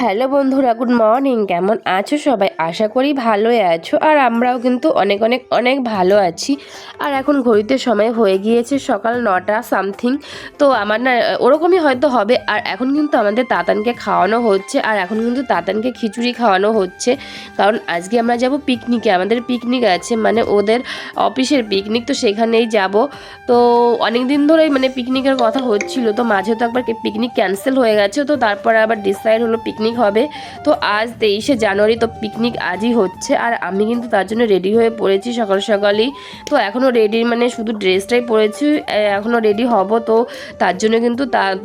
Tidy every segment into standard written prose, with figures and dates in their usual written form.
Hello বন্ধুরা, good morning. কেমন আছো সবাই? আশা করি ভালোই আছো। আর আমরাও কিন্তু অনেক অনেক অনেক ভালো আছি। আর এখন ঘড়িতে সময় হয়ে গিয়েছে সকাল 9টা সামথিং। তো আমার না ওরকমই হয়তো হবে। আর এখন কিন্তু আমাদের তাতানকে খাওয়ানো হচ্ছে, আর এখন কিন্তু তাতানকে খিচুড়ি খাওয়ানো হচ্ছে, কারণ আজকে আমরা যাব পিকনিকে। আমাদের পিকনিক আছে, মানে ওদের অফিসের পিকনিক, তো সেখানেই যাব। তো অনেক দিন ধরেই মানে পিকনিকের কথা হচ্ছিল, তো মাঝে তো একবার পিকনিক ক্যান্সেল হয়ে গেছে, তো তারপরে আবার ডিসাইড হলো পিকনিক হবে। তো আজ 23শে জানুয়ারি, তো পিকনিক আজই হচ্ছে। আর আমি কিন্তু তার জন্য রেডি হয়ে পড়েছি সকাল সকালই। তো এখনও রেডি, মানে শুধু ড্রেসটাই পরেছি, এখনও রেডি হব। তো তার জন্য কিন্তু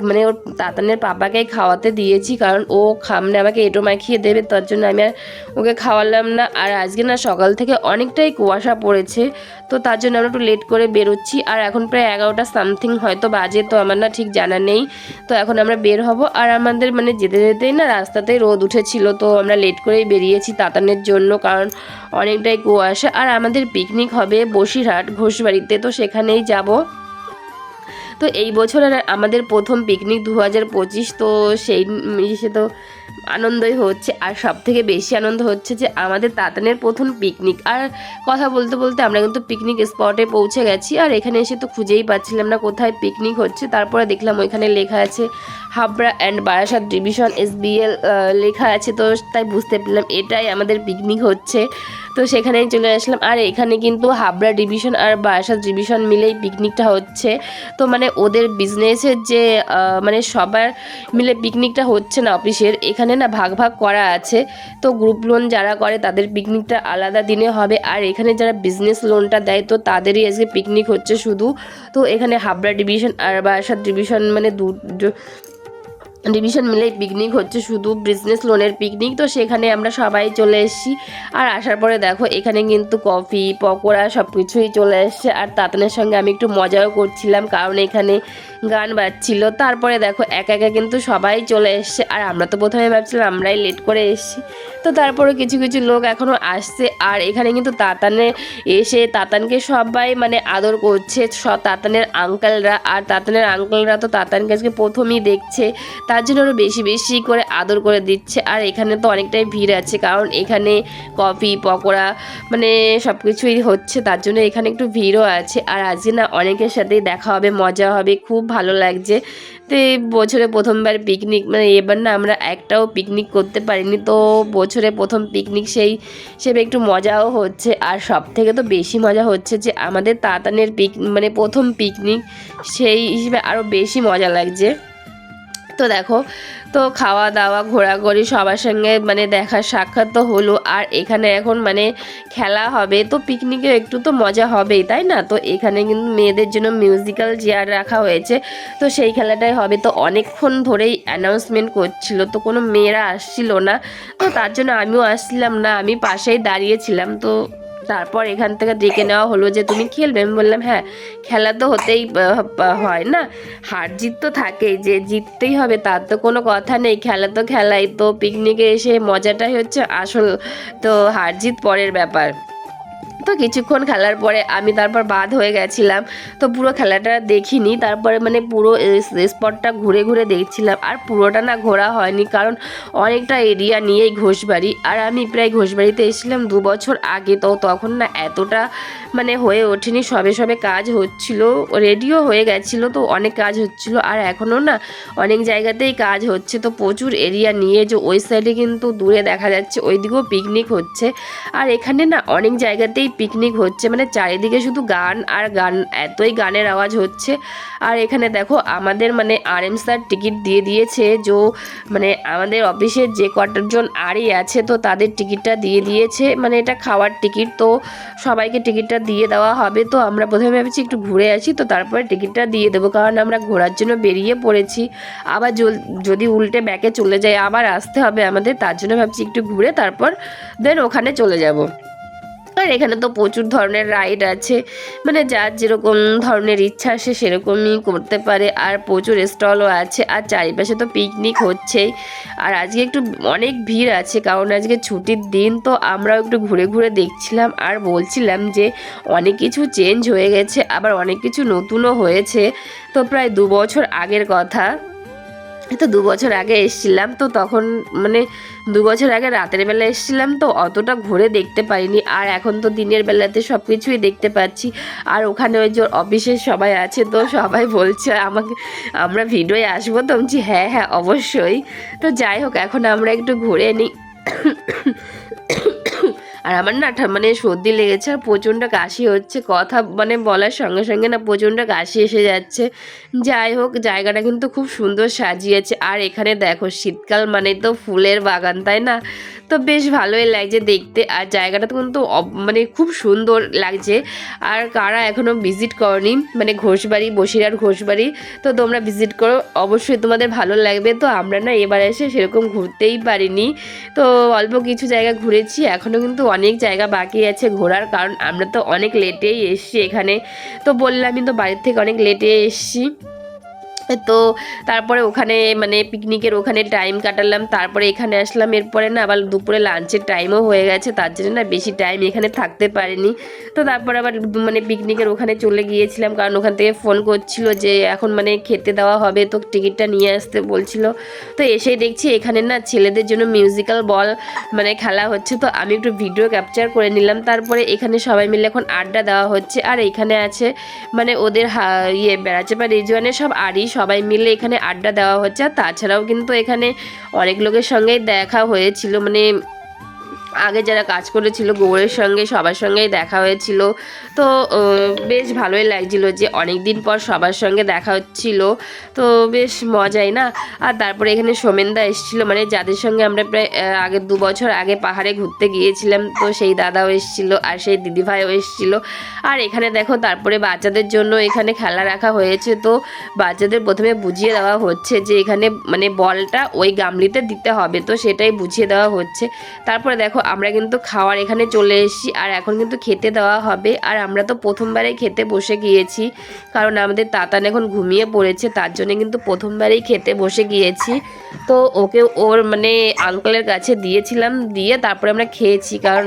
মানে ওর তাতানের পাপাকেই খাওয়াতে দিয়েছি, কারণ ও মানে আমাকে এঁটো মাখিয়ে দেবে, তার জন্য আমি আর ওকে খাওয়ালাম না। আর আজকে না সকাল থেকে অনেকটাই কুয়াশা পড়েছে, তো তার জন্য আমরা একটু লেট করে বেরোচ্ছি। আর এখন প্রায় 11টা সামথিং হয়তো বাজে, তো আমার না ঠিক জানা নেই। তো এখন আমরা বের হব। আর আমাদের মানে যেতে যেতেই না রাস্তাতেই রোদ উঠেছিল, তো আমরা লেট করেই বেরিয়েছি তাতানের জন্য, কারণ অনেকটাই কুয়াশা। আর আমাদের পিকনিক হবে বসিরহাট ঘোষবাড়িতে, তো সেখানেই যাব। তো এই বছর আর আমাদের প্রথম পিকনিক 2025, তো সেই সে তো আনন্দই হচ্ছে। আর সব থেকে বেশি আনন্দ হচ্ছে যে আমাদের তাতানের প্রথম পিকনিক। আর কথা বলতে বলতে আমরা কিন্তু পিকনিক স্পটে পৌঁছে গেছি। আর এখানে এসে তো খুঁজেই পাচ্ছিলাম না কোথায় পিকনিক হচ্ছে, তারপরে দেখলাম ওইখানে লেখা আছে Habra and Barasat division SBL লেখা আছে, তো তাই বুঝতে পারলাম এটাই আমাদের পিকনিক হচ্ছে। তো সেখানেই চলে আসলাম। আর এখানে কিন্তু হাবড়া ডিভিশন আর বারাসাত ডিভিশন মিলেই পিকনিকটা হচ্ছে। তো মানে ওদের বিজনেসের যে মানে সবার মিলে পিকনিকটা হচ্ছে না অফিসের, এখানে না ভাগ ভাগ করা আছে। তো গ্রুপ লোন যারা করে তাদের পিকনিকটা আলাদা দিনে হবে, আর এখানে যারা বিজনেস লোনটা দেয় তো তাদেরই আজকে পিকনিক হচ্ছে শুধু। তো এখানে হাবড়া ডিভিশন আর বারাসাত ডিভিশন মানে ডিভিশন মিলেই পিকনিক হচ্ছে, শুধু বিজনেস লোনের পিকনিক। তো সেখানে আমরা সবাই চলে এসেছি। আর আসার পরে দেখো এখানে কিন্তু কফি পকোড়া সব কিছুই চলে এসছে। আর তাতানের সঙ্গে আমি একটু মজাও করছিলাম, কারণ এখানে গান বাজছিল। তারপরে দেখো একা একা কিন্তু সবাই চলে এসছে। আর আমরা তো প্রথমে ভাবছিলাম আমরাই লেট করে এসেছি, তো তারপরে কিছু কিছু লোক এখনও আসছে। আর এখানে কিন্তু তাতানে এসে তাতানকে সবাই মানে আদর করছে, সব তাতানের আঙ্কেলরা। আর তাতানের আঙ্কেলরা তো তাতানকে আজকে প্রথমেই দেখছে, তার জন্য আরও বেশি বেশি করে আদর করে দিচ্ছে। আর এখানে তো অনেকটাই ভিড় আছে, কারণ এখানে কফি পকোড়া মানে সব কিছুই হচ্ছে, তার জন্য এখানে একটু ভিড়ও আছে। আর আজকে না অনেকের সাথেই দেখা হবে, মজা হবে, খুব ভালো লাগছে। তো এই বছরে প্রথমবার পিকনিক, মানে এবার না আমরা একটাও পিকনিক করতে পারিনি, তো বছরে প্রথম পিকনিক সেই হিসেবে একটু মজাও হচ্ছে। আর সব থেকে তো বেশি মজা হচ্ছে যে আমাদের তাতানের মানে প্রথম পিকনিক, সেই হিসেবে আরও বেশি মজা লাগছে। তো দেখো, তো খাওয়া দাওয়া ঘোরাঘুরি সবার সঙ্গে মানে দেখা সাক্ষাৎ তো হলো। আর এখানে এখন মানে খেলা হবে, তো পিকনিকে একটু তো মজা হবেই, তাই না? তো এখানে কিন্তু মেয়েদের জন্য মিউজিক্যাল চেয়ার রাখা হয়েছে, তো সেই খেলাটাই হবে। তো অনেকক্ষণ ধরেই অ্যানাউন্সমেন্ট করছিল, তো কোনো মেয়েরা আসছিল না, তো তার জন্য আমিও আসছিলাম না, আমি পাশেই দাঁড়িয়েছিলাম। তো তারপর এখান থেকে ডেকে নেওয়া হলো যে তুমি খেলবে। আমি বললাম হ্যাঁ, খেলা তো হতেই হয় না, হার জিত তো থাকেই, যে জিততেই হবে তার তো কোনো কথা নেই, খেলা তো খেলাই। তো পিকনিকে এসে মজাটাই হচ্ছে আসল, তো হার জিত পরের ব্যাপার। তো কিছুক্ষণ খেলার পরে আমি তারপর বাদ হয়ে গেছিলাম, তো পুরো খেলাটা দেখিনি। তারপরে মানে পুরো স্পটটা ঘুরে ঘুরে দেখছিলাম। আর পুরোটা না ঘোরা হয়নি, কারণ অনেকটা এরিয়া নিয়েই ঘোষবাড়ি। আর আমি প্রায় ঘোষবাড়িতে এসেছিলাম 2 বছর আগে, তো তখন না এতটা মানে হয়ে ওঠেনি, সবে সবে কাজ হচ্ছিল, রেডিও হয়ে গেছিলো, তো অনেক কাজ হচ্ছিল। আর এখনও না অনেক জায়গাতেই কাজ হচ্ছে, তো প্রচুর এরিয়া নিয়ে, যে ওই সাইডে কিন্তু দূরে দেখা যাচ্ছে ওইদিকেও পিকনিক হচ্ছে। আর এখানে না অনেক জায়গাতেই পিকনিক হচ্ছে, মানে চারিদিকে শুধু গান আর গান, এতই গানের আওয়াজ হচ্ছে। আর এখানে দেখো আমাদের মানে RM স্যার টিকিট দিয়ে দিয়েছে, মানে আমাদের অফিসের যে কতজন আরই আছে, তো তাদের টিকিটটা দিয়ে দিয়েছে, মানে এটা খাওয়ার টিকিট, তো সবাইকে টিকিটটা দিয়ে দেওয়া হবে। তো আমরা প্রথমে ভেবেছি একটু ঘুরে আসি, তো তারপরে টিকিটটা দিয়ে দেবো, কারণ আমরা ঘোরার জন্য বেরিয়ে পড়েছি। আবার যদি উল্টে ব্যাকে চলে যায় আবার আসতে হবে আমাদের, তার জন্য ভাবছি একটু ঘুরে তারপর দেন ওখানে চলে যাব। আর এখানে তো প্রচুর ধরনের রাইড আছে, মানে যার যেরকম ধরনের ইচ্ছা সে সেরকমই করতে পারে। আর প্রচুর স্টলও আছে, আর চারিপাশে তো পিকনিক হচ্ছেই। আর আজকে একটু অনেক ভিড় আছে, কারণ আজকে ছুটির দিন, তো আমরাও একটু ঘুরে ঘুরে দেখছিলাম আর বলছিলাম যে অনেক কিছু চেঞ্জ হয়ে গেছে, আবার অনেক কিছু নতুনও হয়েছে, তো প্রায় 2 বছর আগের কথা। তো 2 বছর আগে এসেছিলাম, তো তখন মানে 2 বছর আগে রাতের বেলা এসেছিলাম, তো অতটা ঘুরে দেখতে পারিনি। আর এখন তো দিনের বেলাতে সব কিছুই দেখতে পাচ্ছি। আর ওখানে ওই যে অফিসের সবাই আছে, তো সবাই বলছে আমাকে আমরা ভিডিওয়ে আসবো, তো বলছি হ্যাঁ হ্যাঁ অবশ্যই। তো যাই হোক এখন আমরা একটু ঘুরে নিই। আর আমার না মানে সর্দি লেগেছে আর প্রচণ্ড কাশি হচ্ছে, কথা মানে বলার সঙ্গে সঙ্গে না প্রচণ্ড কাশি এসে যাচ্ছে। যাই হোক জায়গাটা কিন্তু খুব সুন্দর সাজিয়েছে। আর এখানে দেখো শীতকাল মানে তো ফুলের বাগান, তাই না? তো বেশ ভালোই লাগছে দেখতে। আর জায়গাটা তো কিন্তু মানে খুব সুন্দর লাগছে। আর কারা এখনও ভিজিট করনি মানে ঘোষবাড়ি, বসিরহাট ঘোষবাড়ি, তো তোমরা ভিজিট করো, অবশ্যই তোমাদের ভালো লাগবে। তো আমরা না এবার এসে সেরকম ঘুরতেই পারিনি, তো অল্প কিছু জায়গা ঘুরেছি, এখনও কিন্তু অনেক জায়গা বাকি আছে ঘোরার, কারণ আমরা তো অনেক লেটেই এসছি এখানে। তো বললামই তো বাড়ির থেকে অনেক লেটে এসছি। তো তারপরে ওখানে মানে পিকনিকের ওখানে টাইম কাটালাম, তারপরে এখানে আসলাম। এরপরে না আবার দুপুরে লাঞ্চের টাইমও হয়ে গেছে, তার জন্য না বেশি টাইম এখানে থাকতে পারিনি। তো তারপরে আবার মানে পিকনিকের ওখানে চলে গিয়েছিলাম, কারণ ওখান থেকে ফোন করছিল যে এখন মানে খেতে দেওয়া হবে, তো টিকিটটা নিয়ে আসতে বলছিল। তো এসেই দেখছি এখানে না ছেলেদের জন্য মিউজিক্যাল বল মানে খেলা হচ্ছে, তো আমি একটু ভিডিও ক্যাপচার করে নিলাম। তারপরে এখানে সবাই মিলে এখন আড্ডা দেওয়া হচ্ছে। আর এখানে আছে মানে ওদের বেড়াচাপা রিজওয়ানের সব আড়ি, সবাই মিলে এখানে আড্ডা দেওয়া হচ্ছে। আর তাছাড়াও কিন্তু এখানে অনেক লোকের সঙ্গেই দেখা হয়েছিল, মানে আগে যারা কাজ করেছিল গৌড়ের সঙ্গে সবার সঙ্গেই দেখা হয়েছিল। তো বেশ ভালোই লাগছিল যে অনেক দিন পর সবার সঙ্গে দেখা হচ্ছিল, তো বেশ মজাই না। আর তারপরে এখানে সোমেনদা এসেছিলো, মানে যাদের সঙ্গে আমরা প্রায় আগে 2 বছর আগে পাহাড়ে ঘুরতে গিয়েছিলাম, তো সেই দাদাও এসেছিলো আর সেই দিদিভাইও এসেছিলো। আর এখানে দেখো তারপরে বাচ্চাদের জন্য এখানে খেলা রাখা হয়েছে, তো বাচ্চাদের প্রথমে বুঝিয়ে দেওয়া হচ্ছে যে এখানে মানে বলটা ওই গামলিতে দিতে হবে, তো সেটাই বুঝিয়ে দেওয়া হচ্ছে। তারপরে দেখো আমরা কিন্তু খাওয়ার এখানে চলে এসেছি, আর এখন কিন্তু খেতে দেওয়া হবে। আর আমরা তো প্রথমবারেই খেতে বসে গিয়েছি, কারণ আমাদের তাতান এখন ঘুমিয়ে পড়েছে, তার জন্য কিন্তু প্রথমবারেই খেতে বসে গিয়েছি। তো ওকে ওর মানে আঙ্কেলের কাছে দিয়েছিলাম, দিয়ে তারপরে আমরা খেয়েছি, কারণ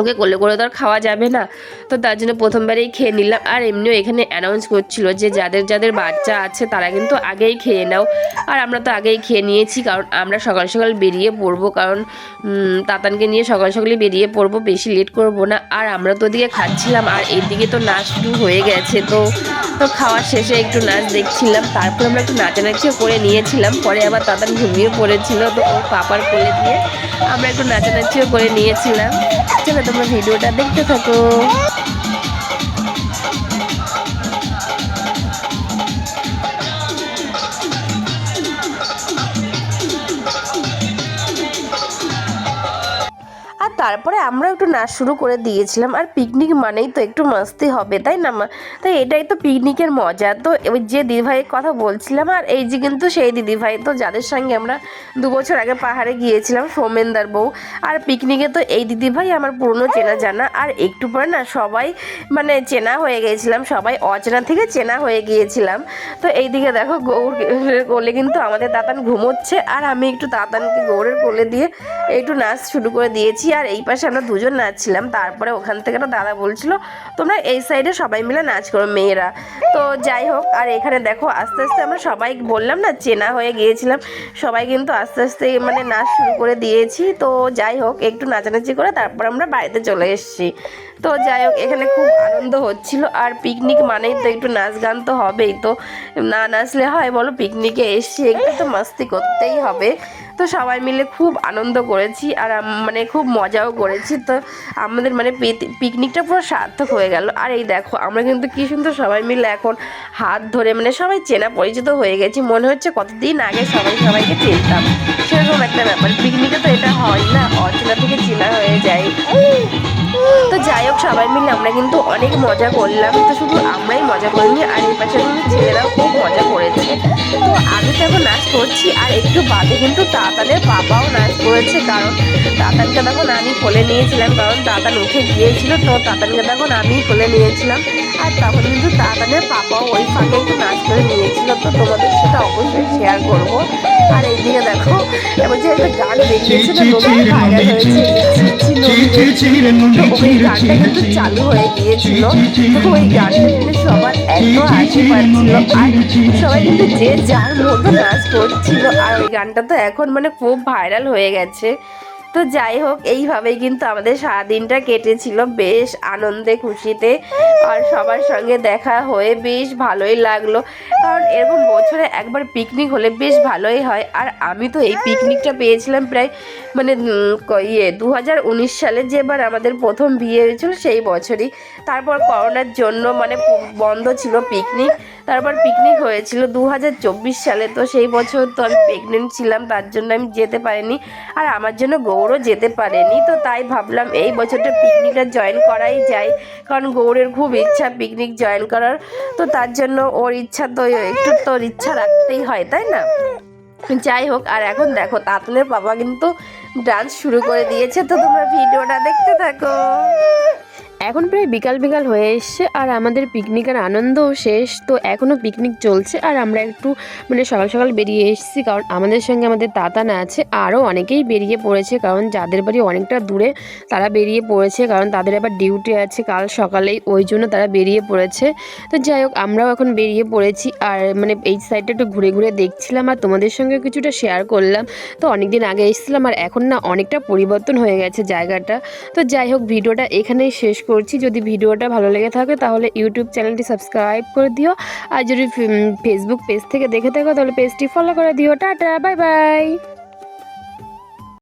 ওকে কোলে করে তো আর খাওয়া যাবে না, তো তার জন্য প্রথমবারেই খেয়ে নিলাম। আর এমনিও এখানে অ্যানাউন্স করছিল যে যাদের যাদের বাচ্চা আছে তারা কিন্তু আগেই খেয়ে নাও। আর আমরা তো আগেই খেয়ে নিয়েছি, কারণ আমরা সকাল সকাল বেরিয়ে পড়বো, কারণ তাতানকে নিয়ে সকাল সকালই বেরিয়ে পড়বো, বেশি লেট করব না। আর আমরা তো ওদিকে খাচ্ছিলাম, আর এদিকে তো নাচ শুরু হয়ে গেছে, তো খাওয়ার শেষে একটু নাচ দেখছিলাম। তারপর আমরা একটু নাচানাচিও করে নিয়েছিলাম, পরে আবার তাতান ঘুমিয়ে পড়েছিল, তো ওর পাপার কোলে দিয়ে আমরা একটু নাচানাচিও করে নিয়েছিলাম। চলো তোমরা ভিডিওটা দেখতে থাকো। আর তারপরে আমরা একটু নাচ শুরু করে দিয়েছিলাম। আর পিকনিক মানেই তো একটু মাস্তি হবে, তাই না? তাই এটাই তো পিকনিকের মজা। তো ওই যে দিদিভাইয়ের কথা বলছিলাম, আর এই যে কিন্তু সেই দিদিভাই, তো যাদের সঙ্গে আমরা 2 বছর আগে পাহাড়ে গিয়েছিলাম, সৌমেনদার বউ। আর পিকনিকে তো এই দিদিভাই আমার পুরনো চেনা জানা। আর একটু পরে না সবাই মানে চেনা হয়ে গিয়েছিলাম, সবাই অচেনা থেকে চেনা হয়ে গিয়েছিলাম। তো এইদিকে দেখো গৌড়ের কোলে কিন্তু আমাদের তাতান ঘুমোচ্ছে, আর আমি একটু তাতানকে গৌড়ের কোলে দিয়ে একটু নাচ শুরু করে দিয়েছি। আর এই পাশে আমরা দুজন নাচছিলাম। তারপরে ওখান থেকে একটা দাদা বলছিল তোমরা এই সাইডে সবাই মিলে নাচ করো মেয়েরা। তো যাই হোক, আর এখানে দেখো আস্তে আস্তে আমরা সবাই বললাম না চেনা হয়ে গিয়েছিলাম, সবাই কিন্তু আস্তে আস্তে মানে নাচ শুরু করে দিয়েছি। তো যাই হোক একটু নাচানাচি করে তারপর আমরা বাড়িতে চলে এসেছি। তো যাই হোক এখানে খুব আনন্দ হচ্ছিল। আর পিকনিক মানেই তো একটু নাচ গান তো হবেই, তো না নাচলে হয় বলো? পিকনিকে এসছি একটু তো মাস্তি করতেই হবে। তো সবাই মিলে খুব আনন্দ করেছি, আর মানে খুব মজাও করেছি। তো আমাদের মানে পিকনিকটা পুরো সার্থক হয়ে গেল। আর এই দেখো আমরা কিন্তু কি সুন্দর সবাই মিলে এখন হাত ধরে মানে সবাই চেনা পরিচিত হয়ে গেছি, মনে হচ্ছে কতদিন আগে সবাই সবাইকে চিনতাম, সেরকম একটা ব্যাপার। পিকনিকে তো এটা হয় না, অচেনা থেকে চেনা হয়ে যায়। তো যাই হোক সবাই মিলে আমরা কিন্তু অনেক মজা করলাম। তো শুধু আমরাই মজা করিনি, আর এই পাশে কিন্তু ছেলেরাও খুব মজা করেছে। তো আমি তো এখন নাচ করছি, আর একটু বাদে কিন্তু তাতানের পাপাও নাচ করেছে, কারণ তাতানকে তখন আমি কোলে নিয়েছিলাম, কারণ তাতান উঠে গিয়েছিল, তো তাতানকে তখন আমি কোলে নিয়েছিলাম। আর তখন কিন্তু তাতানের পাপাও ওই ফাঁকে একটু নাচ করে নিয়েছিল, তো তোমাদের সেটা অবশ্যই শেয়ার করবো। আর এইদিকে দেখো এবার যে একটা গান বেরিয়েছে না, ভাইরাল হয়েছে, গানটা কিন্তু চালু হয়ে গিয়েছিল। তো ওই গানটা শুনে সবার এত হাসি পাচ্ছিল, আর সবাই কিন্তু যে যার মতো নাচ করছিল। আর ওই গানটা তো এখন মানে খুব ভাইরাল হয়ে গেছে। তো যাই হোক, এইভাবেই কিন্তু আমাদের সারাদিনটা কেটেছিল বেশ আনন্দে খুশিতে। আর সবার সঙ্গে দেখা হয়ে বেশ ভালোই লাগলো, কারণ এরকম বছরে একবার পিকনিক হলে বেশ ভালোই হয়। আর আমি তো এই পিকনিকটা পেয়েছিলাম প্রায় মানে 2019 সালে, যেবার আমাদের প্রথম বিয়ে হয়েছিল সেই বছরই। তারপর করোনার জন্য মানে বন্ধ ছিল পিকনিক। তারপর পিকনিক হয়েছিল 2024 সালে। তো সেই বছর তো আমি প্রেগনেন্ট ছিলাম, তার জন্য আমি যেতে পারিনি। আর আমার জন্য গৌরও যেতে পারেনি। তো তাই ভাবলাম এই বছরটা পিকনিকটা জয়েন করাই যায়, কারণ গৌরের খুব ইচ্ছা পিকনিক জয়েন করার। তো তার জন্য ওর ইচ্ছা তো একটু তোর ইচ্ছা রাখতেই হয়, তাই না? যাই হোক, আর এখন দেখো তাতনের বাবা কিন্তু ডান্স শুরু করে দিয়েছে। তো তোমরা ভিডিওটা দেখতে থাকো। এখন প্রায় বিকাল বিকাল হয়ে এসছে, আর আমাদের পিকনিকের আনন্দও শেষ। তো এখনও পিকনিক চলছে, আর আমরা একটু মানে সকাল সকাল বেরিয়ে এসেছি, কারণ আমাদের সঙ্গে আমাদের তাতানা আছে, আরও অনেকেই বেরিয়ে পড়েছে, কারণ যাদের বাড়ি অনেকটা দূরে তারা বেরিয়ে পড়েছে, কারণ তাদের আবার ডিউটি আছে কাল সকালেই, ওই জন্য তারা বেরিয়ে পড়েছে। তো যাই হোক, আমরাও এখন বেরিয়ে পড়েছি, আর মানে এই সাইডটা একটু ঘুরে ঘুরে দেখছিলাম, আর তোমাদের সঙ্গে কিছুটা শেয়ার করলাম। তো অনেকদিন আগে এসেছিলাম, আর এখন না অনেকটা পরিবর্তন হয়ে গেছে জায়গাটা। তো যাই হোক, ভিডিওটা এখানেই শেষ করছি। যদি ভিডিওটা ভালো লেগে থাকে তাহলে ইউটিউব চ্যানেলটি সাবস্ক্রাইব করে দিও, আর যদি ফেসবুক পেজ থেকে দেখে থাকো তাহলে পেজটি ফলো করে দিও। Tata, bye bye.